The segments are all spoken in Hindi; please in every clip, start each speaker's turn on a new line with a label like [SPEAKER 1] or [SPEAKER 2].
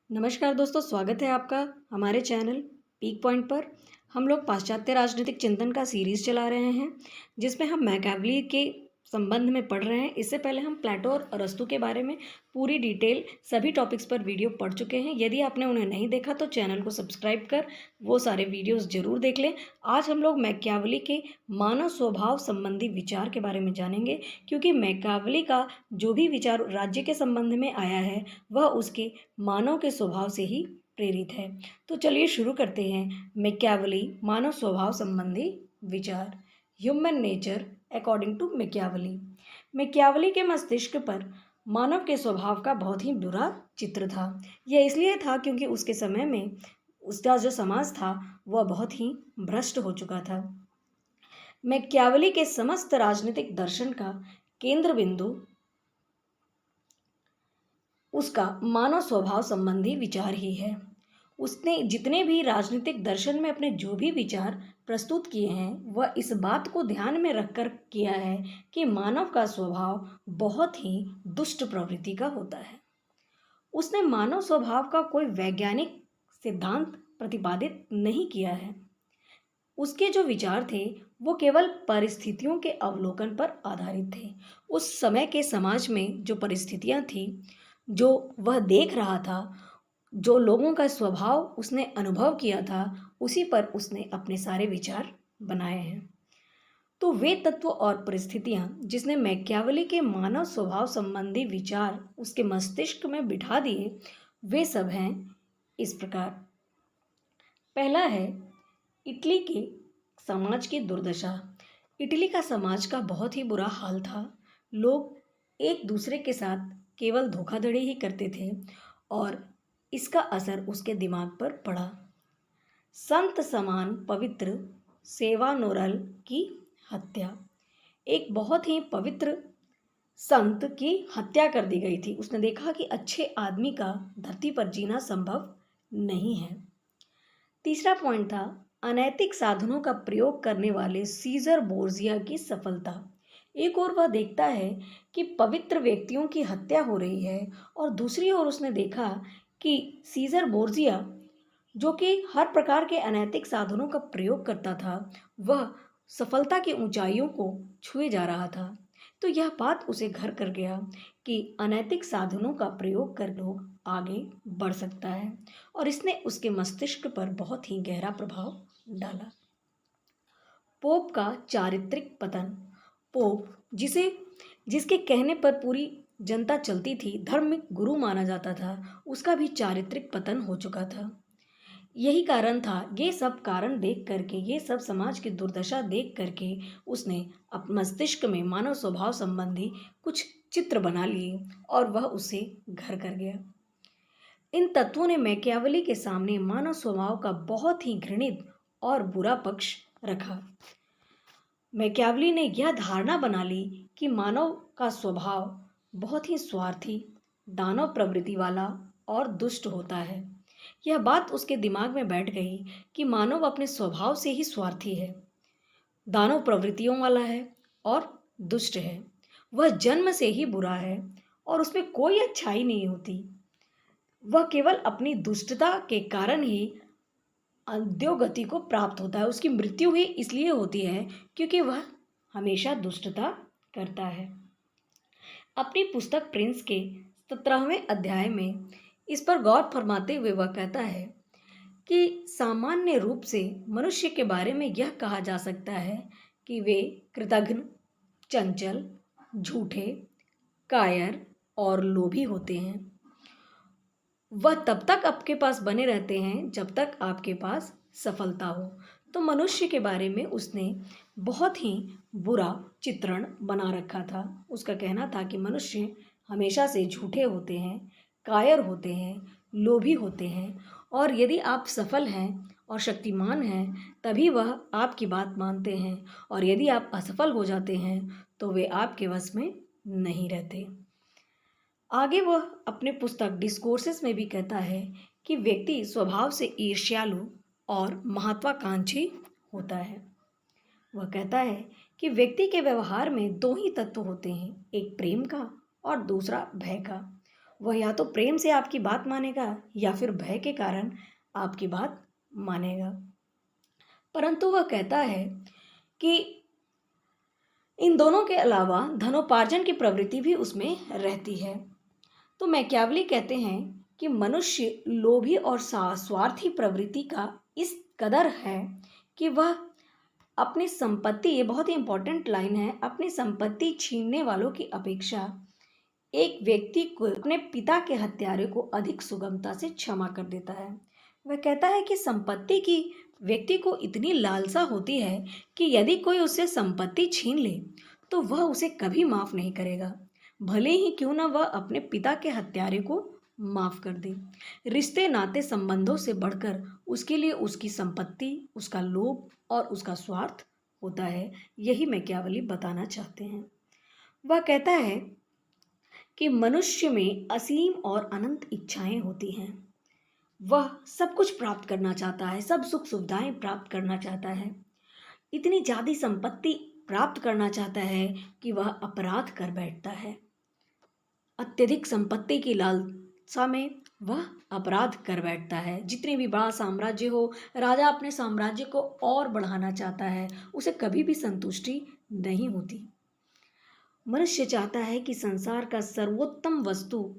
[SPEAKER 1] नमस्कार दोस्तों, स्वागत है आपका हमारे चैनल पीक पॉइंट पर। हम लोग पाश्चात्य राजनीतिक चिंतन का सीरीज़ चला रहे हैं, जिसमें हम मैकियावेली के संबंध में पढ़ रहे हैं। इससे पहले हम प्लेटो और अरस्तू के बारे में पूरी डिटेल सभी टॉपिक्स पर वीडियो पढ़ चुके हैं। यदि आपने उन्हें नहीं देखा तो चैनल को सब्सक्राइब कर वो सारे वीडियोज़ ज़रूर देख लें। आज हम लोग मैकियावेली के मानव स्वभाव संबंधी विचार के बारे में जानेंगे, क्योंकि मैकियावेली का जो भी विचार राज्य के संबंध में आया है वह उसके मानव के स्वभाव से ही प्रेरित है। तो चलिए शुरू करते हैं। मैकियावेली मानव स्वभाव संबंधी विचार। Human nature according to Machiavelli. Machiavelli के मस्तिष्क पर मानव के स्वभाव का बहुत ही बुरा चित्र था। यह इसलिए था क्योंकि उसके समय में उसका जो समाज था वह बहुत ही भ्रष्ट हो चुका था। मैकियावेली के समस्त राजनीतिक दर्शन का केंद्र बिंदु उसका मानव स्वभाव संबंधी विचार ही है। उसने जितने भी राजनीतिक दर्शन में अपने जो भी विचार प्रस्तुत किए हैं वह इस बात को ध्यान में रखकर किया है कि मानव का स्वभाव बहुत ही दुष्ट प्रवृत्ति का होता है। उसने मानव स्वभाव का कोई वैज्ञानिक सिद्धांत प्रतिपादित नहीं किया है। उसके जो विचार थे वो केवल परिस्थितियों के अवलोकन पर आधारित थे। उस समय के समाज में जो परिस्थितियां थी, जो वह देख रहा था, जो लोगों का स्वभाव उसने अनुभव किया था, उसी पर उसने अपने सारे विचार बनाए हैं। तो वे तत्व और परिस्थितियां जिसने मैकियावेली के मानव स्वभाव संबंधी विचार उसके मस्तिष्क में बिठा दिए, वे सब हैं इस प्रकार। पहला है इटली के समाज की दुर्दशा। इटली का समाज का बहुत ही बुरा हाल था। लोग एक दूसरे के साथ केवल धोखाधड़ी ही करते थे और इसका असर उसके दिमाग पर पड़ा। संत समान पवित्र सेवानोरल की हत्या। एक बहुत ही पवित्र संत की हत्या कर दी गई थी। उसने देखा कि अच्छे आदमी का धरती पर जीना संभव नहीं है। तीसरा पॉइंट था अनैतिक साधनों का प्रयोग करने वाले सीजर बोर्जिया की सफलता। एक ओर वह देखता है कि पवित्र व्यक्तियों की हत्या हो रही है और दूसरी ओर उसने देखा कि सीजर बोर्जिया, जो कि हर प्रकार के अनैतिक साधनों का प्रयोग करता था, वह सफलता की ऊंचाइयों को छुए जा रहा था। तो यह बात उसे घर कर गया कि अनैतिक साधनों का प्रयोग कर लोग आगे बढ़ सकता है, और इसने उसके मस्तिष्क पर बहुत ही गहरा प्रभाव डाला। पोप का चारित्रिक पतन। पोप, जिसके कहने पर पूरी जनता चलती थी, धार्मिक गुरु माना जाता था, उसका भी चारित्रिक पतन हो चुका था। यही कारण था, ये सब कारण देख करके, ये सब समाज की दुर्दशा देख करके उसने अपने मस्तिष्क में मानव स्वभाव संबंधी कुछ चित्र बना लिए और वह उसे घर कर गया। इन तत्वों ने मैकियावेली के सामने मानव स्वभाव का बहुत ही घृणित और बुरा पक्ष रखा। मैकियावेली ने यह धारणा बना ली कि मानव का स्वभाव बहुत ही स्वार्थी, दानव प्रवृत्ति वाला और दुष्ट होता है। यह बात उसके दिमाग में बैठ गई कि मानव अपने स्वभाव से ही स्वार्थी है, दानव प्रवृत्तियों वाला है और दुष्ट है। वह जन्म से ही बुरा है और उसमें कोई अच्छाई नहीं होती। वह केवल अपनी दुष्टता के कारण ही अधोगति को प्राप्त होता है। उसकी मृत्यु ही इसलिए होती है क्योंकि वह हमेशा दुष्टता करता है। अपनी पुस्तक प्रिंस के 17वें अध्याय में इस पर गौर फरमाते हुए वह कहता है कि सामान्य रूप से मनुष्य के बारे में यह कहा जा सकता है कि वे कृतघ्न, चंचल, झूठे, कायर और लोभी होते हैं। वह तब तक आपके पास बने रहते हैं जब तक आपके पास सफलता हो। तो मनुष्य के बारे में उसने बहुत ही बुरा चित्रण बना रखा था। उसका कहना था कि मनुष्य हमेशा से झूठे होते हैं, कायर होते हैं, लोभी होते हैं, और यदि आप सफल हैं और शक्तिमान हैं तभी वह आपकी बात मानते हैं, और यदि आप असफल हो जाते हैं तो वे आपके वश में नहीं रहते। आगे वह अपने पुस्तक डिस्कोर्सेस में भी कहता है कि व्यक्ति स्वभाव से ईर्ष्यालु और महत्वाकांक्षी होता है। वह कहता है कि व्यक्ति के व्यवहार में दो ही तत्व होते हैं, एक प्रेम का और दूसरा भय का। वह या तो प्रेम से आपकी बात मानेगा या फिर भय के कारण आपकी बात मानेगा। परंतु वह कहता है कि इन दोनों के अलावा धनोपार्जन की प्रवृत्ति भी उसमें रहती है। तो मैकियावेली कहते हैं कि मनुष्य लोभी और स्वार्थी प्रवृत्ति का इस कदर है कि वह अपनी संपत्ति, ये बहुत ही इंपॉर्टेंट लाइन है, अपनी संपत्ति छीनने वालों की अपेक्षा एक व्यक्ति को अपने पिता के हत्यारे को अधिक सुगमता से क्षमा कर देता है। वह कहता है कि संपत्ति की व्यक्ति को इतनी लालसा होती है कि यदि कोई उससे संपत्ति छीन ले तो वह उसे कभी माफ नहीं करेगा, भले ही क्यों ना वह अपने पिता के हत्यारे को माफ कर दे। रिश्ते नाते संबंधों से बढ़कर उसके लिए उसकी संपत्ति, उसका लोभ और उसका स्वार्थ होता है। यही मैकियावेली बताना चाहते हैं। वह कहता है कि मनुष्य में असीम और अनंत इच्छाएं होती हैं। वह सब कुछ प्राप्त करना चाहता है, सब सुख सुविधाएं प्राप्त करना चाहता है, इतनी ज़्यादा संपत्ति प्राप्त करना चाहता है कि वह अपराध कर बैठता है। अत्यधिक संपत्ति की लालसा में वह अपराध कर बैठता है। जितने भी बड़ा साम्राज्य हो, राजा अपने साम्राज्य को और बढ़ाना चाहता है, उसे कभी भी संतुष्टि नहीं होती। मनुष्य चाहता है कि संसार का सर्वोत्तम वस्तु,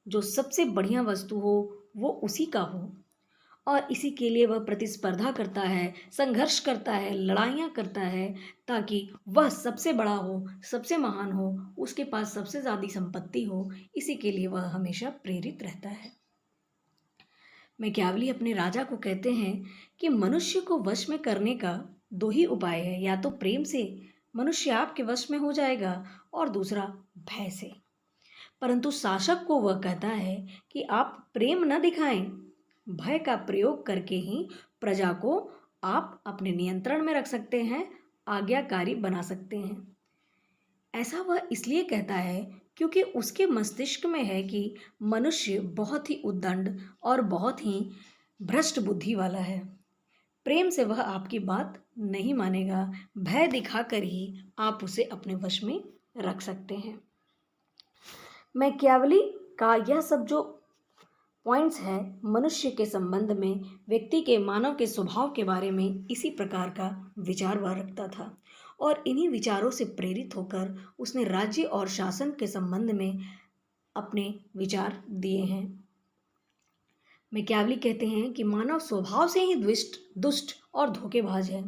[SPEAKER 1] जो सबसे बढ़िया वस्तु हो, वो उसी का हो, और इसी के लिए वह प्रतिस्पर्धा करता है, संघर्ष करता है, लड़ाइयाँ करता है, ताकि वह सबसे बड़ा हो, सबसे महान हो, उसके पास सबसे ज़्यादा संपत्ति हो। इसी के लिए वह हमेशा प्रेरित रहता है। मैकियावेली अपने राजा को कहते हैं कि मनुष्य को वश में करने का दो ही उपाय है, या तो प्रेम से मनुष्य आपके वश में हो जाएगा और दूसरा भय से। परंतु शासक को वह कहता है कि आप प्रेम न दिखाएं, भय का प्रयोग करके ही प्रजा को आप अपने नियंत्रण में रख सकते हैं, आज्ञाकारी बना सकते हैं। ऐसा वह इसलिए कहता है क्योंकि उसके मस्तिष्क में है कि मनुष्य बहुत ही उद्दंड और बहुत ही भ्रष्ट बुद्धि वाला है। प्रेम से वह आपकी बात नहीं मानेगा, भय दिखाकर ही आप उसे अपने वश में रख सकते हैं। मैकियावेली का यह सब जो पॉइंट्स है मनुष्य के संबंध में, व्यक्ति के मानव के स्वभाव के बारे में, इसी प्रकार का विचार वह रखता था, और इन्हीं विचारों से प्रेरित होकर उसने राज्य और शासन के संबंध में अपने विचार दिए हैं। मैकियावेली कहते हैं कि मानव स्वभाव से ही दुष्ट और धोखेबाज है,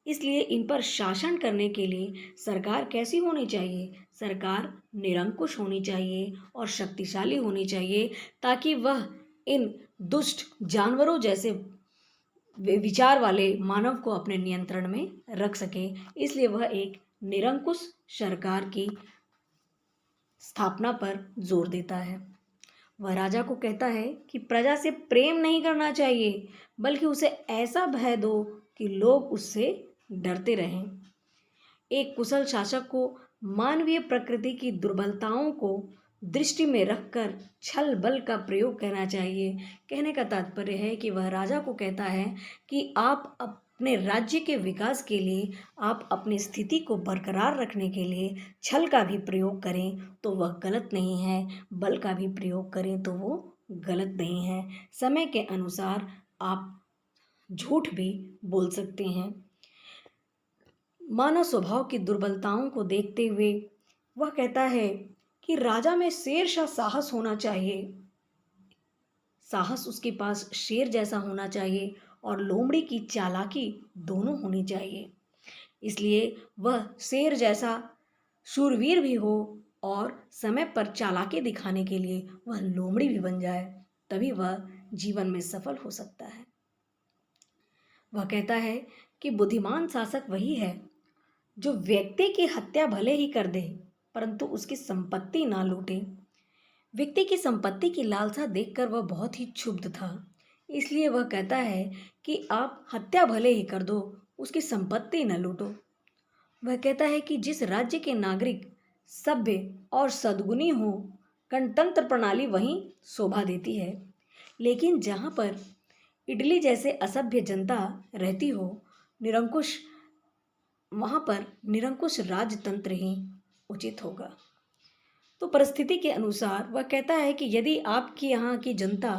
[SPEAKER 1] इसलिए इन पर शासन करने के लिए सरकार कैसी होनी चाहिए? सरकार निरंकुश होनी चाहिए और शक्तिशाली होनी चाहिए, ताकि वह इन दुष्ट जानवरों जैसे विचार वाले मानव को अपने नियंत्रण में रख सके। इसलिए वह एक निरंकुश सरकार की स्थापना पर जोर देता है। वह राजा को कहता है कि प्रजा से प्रेम नहीं करना चाहिए, बल्कि उसे ऐसा भय दो कि लोग उससे डरते रहें। एक कुशल शासक को मानवीय प्रकृति की दुर्बलताओं को दृष्टि में रखकर छल बल का प्रयोग करना चाहिए। कहने का तात्पर्य है कि वह राजा को कहता है कि आप अपने राज्य के विकास के लिए, आप अपनी स्थिति को बरकरार रखने के लिए छल का भी प्रयोग करें तो वह गलत नहीं है, बल का भी प्रयोग करें तो वो गलत नहीं है। समय के अनुसार आप झूठ भी बोल सकते हैं। मानव स्वभाव की दुर्बलताओं को देखते हुए वह कहता है कि राजा में शेर सा साहस होना चाहिए, साहस उसके पास शेर जैसा होना चाहिए और लोमड़ी की चालाकी दोनों होनी चाहिए। इसलिए वह शेर जैसा शूरवीर भी हो और समय पर चालाकी दिखाने के लिए वह लोमड़ी भी बन जाए, तभी वह जीवन में सफल हो सकता है। वह कहता है कि बुद्धिमान शासक वही है जो व्यक्ति की हत्या भले ही कर दे परंतु उसकी संपत्ति ना लूटे। व्यक्ति की संपत्ति की लालसा देखकर वह बहुत ही क्षुब्ध था, इसलिए वह कहता है कि आप हत्या भले ही कर दो, उसकी संपत्ति न लूटो। वह कहता है कि जिस राज्य के नागरिक सभ्य और सद्गुणी हो, गणतंत्र प्रणाली वहीं शोभा देती है, लेकिन जहाँ पर इटली जैसे असभ्य जनता रहती हो, निरंकुश, वहाँ पर निरंकुश राजतंत्र ही उचित होगा। तो परिस्थिति के अनुसार वह कहता है कि यदि आपकी यहाँ की जनता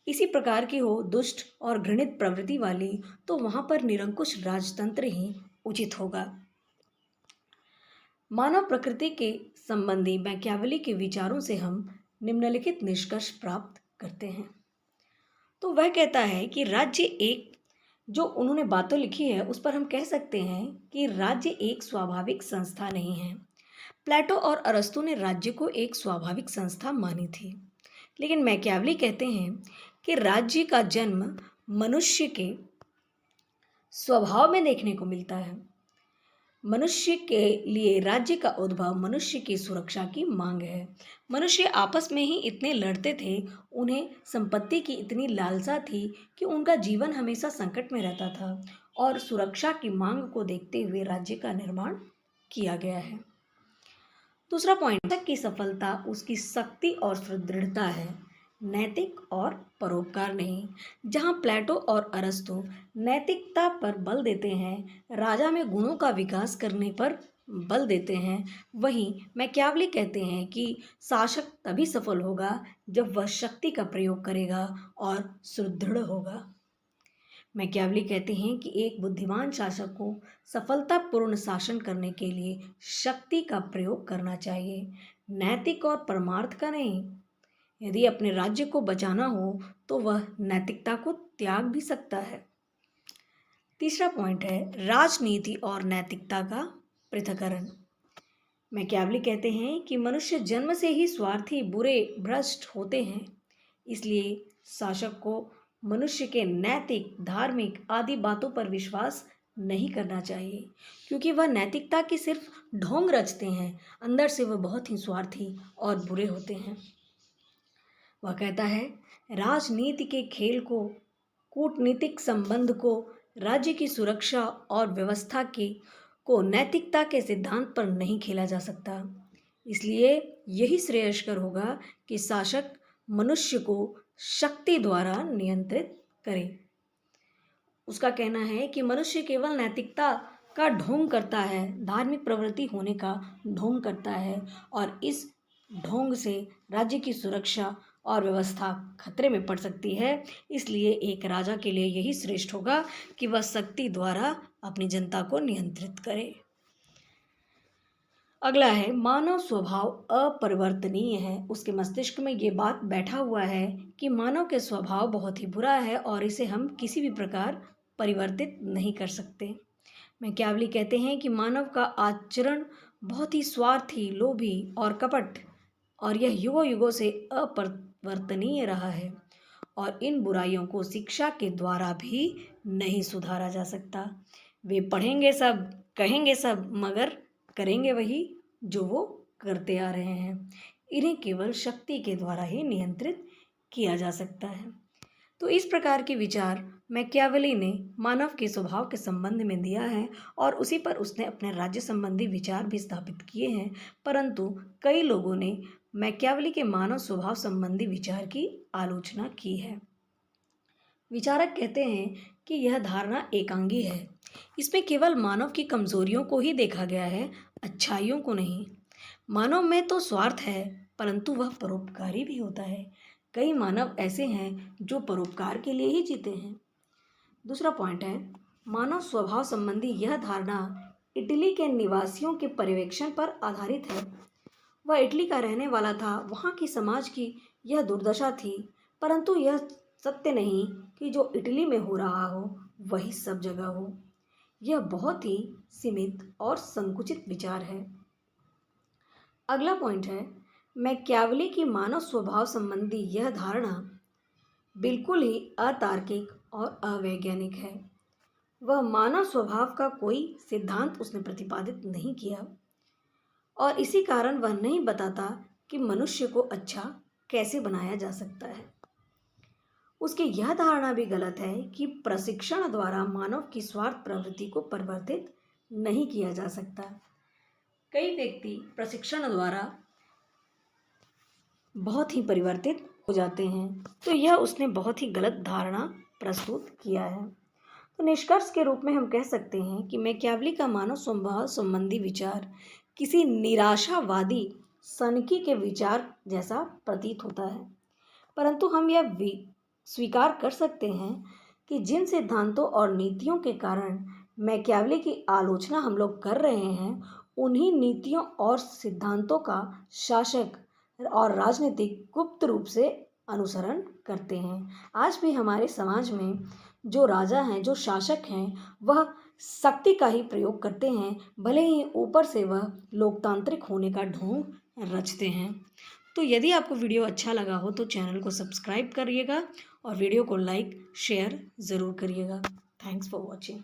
[SPEAKER 1] इसी प्रकार की हो, दुष्ट और घृणित प्रवृत्ति वाली, तो वहाँ पर निरंकुश राजतंत्र ही उचित होगा। मानव प्रकृति के संबंधी मैकियावेली के विचारों से हम निम्नलिखित निष्कर्ष प्राप्त करते हैं। तो वह कहता है कि राज्य एक, जो उन्होंने बातें लिखी है उस पर हम कह सकते हैं कि राज्य एक स्वाभाविक संस्था नहीं है। प्लेटो और अरस्तु ने राज्य को एक स्वाभाविक संस्था मानी थी, लेकिन मैकियावेली कहते हैं कि राज्य का जन्म मनुष्य के स्वभाव में देखने को मिलता है। मनुष्य के लिए राज्य का उद्भव मनुष्य की सुरक्षा की मांग है। मनुष्य आपस में ही इतने लड़ते थे, उन्हें संपत्ति की इतनी लालसा थी कि उनका जीवन हमेशा संकट में रहता था, और सुरक्षा की मांग को देखते हुए राज्य का निर्माण किया गया है। दूसरा पॉइंट, की सफलता उसकी शक्ति और सुदृढ़ता है, नैतिक और परोपकार नहीं। जहाँ प्लेटो और अरस्तु नैतिकता पर बल देते हैं, राजा में गुणों का विकास करने पर बल देते हैं, वहीं मैकियावेली कहते हैं कि शासक तभी सफल होगा जब वह शक्ति का प्रयोग करेगा और सुदृढ़ होगा। मैकियावेली कहते हैं कि एक बुद्धिमान शासक को सफलतापूर्ण शासन करने के लिए शक्ति का प्रयोग करना चाहिए, नैतिक और परमार्थ का नहीं। यदि अपने राज्य को बचाना हो तो वह नैतिकता को त्याग भी सकता है। तीसरा पॉइंट है राजनीति और नैतिकता का पृथक्करण। मैकियावेली कहते हैं कि मनुष्य जन्म से ही स्वार्थी, बुरे, भ्रष्ट होते हैं, इसलिए शासक को मनुष्य के नैतिक, धार्मिक आदि बातों पर विश्वास नहीं करना चाहिए, क्योंकि वह नैतिकता की सिर्फ ढोंग रचते हैं, अंदर से वह बहुत ही स्वार्थी और बुरे होते हैं। वह कहता है राजनीति के खेल को, कूटनीतिक संबंध को, राज्य की सुरक्षा और व्यवस्था को नैतिकता के सिद्धांत पर नहीं खेला जा सकता। इसलिए यही श्रेयस्कर होगा कि शासक मनुष्य को शक्ति द्वारा नियंत्रित करे। उसका कहना है कि मनुष्य केवल नैतिकता का ढोंग करता है, धार्मिक प्रवृत्ति होने का ढोंग करता है, और इस ढोंग से राज्य की सुरक्षा और व्यवस्था खतरे में पड़ सकती है। इसलिए एक राजा के लिए यही श्रेष्ठ होगा कि वह शक्ति द्वारा अपनी जनता को नियंत्रित करे। अगला है मानव स्वभाव अपरिवर्तनीय है। उसके मस्तिष्क में ये बात बैठा हुआ है कि मानव के स्वभाव बहुत ही बुरा है और इसे हम किसी भी प्रकार परिवर्तित नहीं कर सकते। मैकियावेली कहते हैं कि मानव का आचरण बहुत ही स्वार्थी, लोभी और कपट, और यह युगों युगों से अपरिवर्तनीय रहा है, और इन बुराइयों को शिक्षा के द्वारा भी नहीं सुधारा जा सकता। वे पढ़ेंगे सब, कहेंगे सब, मगर करेंगे वही जो वो करते आ रहे हैं। इन्हें केवल शक्ति के द्वारा ही नियंत्रित किया जा सकता है। तो इस प्रकार के विचार मैकियावेली ने मानव के स्वभाव के संबंध में दिया है, और उसी पर उसने अपने राज्य संबंधी विचार भी स्थापित किए हैं। परंतु कई लोगों ने मैकियावेली के मानव स्वभाव संबंधी विचार की आलोचना की है। विचारक कहते हैं कि यह धारणा एकांगी है, इसमें केवल मानव की कमजोरियों को ही देखा गया है, अच्छाइयों को नहीं। मानव में तो स्वार्थ है, परंतु वह परोपकारी भी होता है। कई मानव ऐसे हैं जो परोपकार के लिए ही जीते हैं। दूसरा पॉइंट है मानव स्वभाव संबंधी यह धारणा इटली के निवासियों के पर्यवेक्षण पर आधारित है। वह इटली का रहने वाला था, वहाँ की समाज की यह दुर्दशा थी, परंतु यह सत्य नहीं कि जो इटली में हो रहा हो वही सब जगह हो। यह बहुत ही सीमित और संकुचित विचार है। अगला पॉइंट है मैकियावेली की मानव स्वभाव संबंधी यह धारणा बिल्कुल ही अतार्किक और अवैज्ञानिक है। वह मानव स्वभाव का कोई सिद्धांत उसने प्रतिपादित नहीं किया, और इसी कारण वह नहीं बताता कि मनुष्य को अच्छा कैसे बनाया जा सकता है। उसकी यह धारणा भी गलत है कि प्रशिक्षण द्वारा मानव की स्वार्थ प्रवृत्ति को परिवर्तित नहीं किया जा सकता। कई व्यक्ति प्रशिक्षण द्वारा बहुत ही परिवर्तित हो जाते हैं, तो यह उसने बहुत ही गलत धारणा प्रस्तुत किया है। तो निष्कर्ष के रूप में हम कह सकते हैं कि मैकियावेली का मानव स्वभाव संबंधी विचार किसी निराशावादी सनकी के विचार जैसा प्रतीत होता है। परंतु हम यह स्वीकार कर सकते हैं कि जिन सिद्धांतों और नीतियों के कारण मैकियावेली की आलोचना हम लोग कर रहे हैं, उन्हीं नीतियों और सिद्धांतों का शासक और राजनीतिक गुप्त रूप से अनुसरण करते हैं। आज भी हमारे समाज में जो राजा हैं, जो शासक हैं, वह शक्ति का ही प्रयोग करते हैं, भले ही ऊपर से वह लोकतांत्रिक होने का ढोंग रचते हैं। तो यदि आपको वीडियो अच्छा लगा हो तो चैनल को सब्सक्राइब करिएगा और वीडियो को लाइक शेयर ज़रूर करिएगा। Thanks for watching.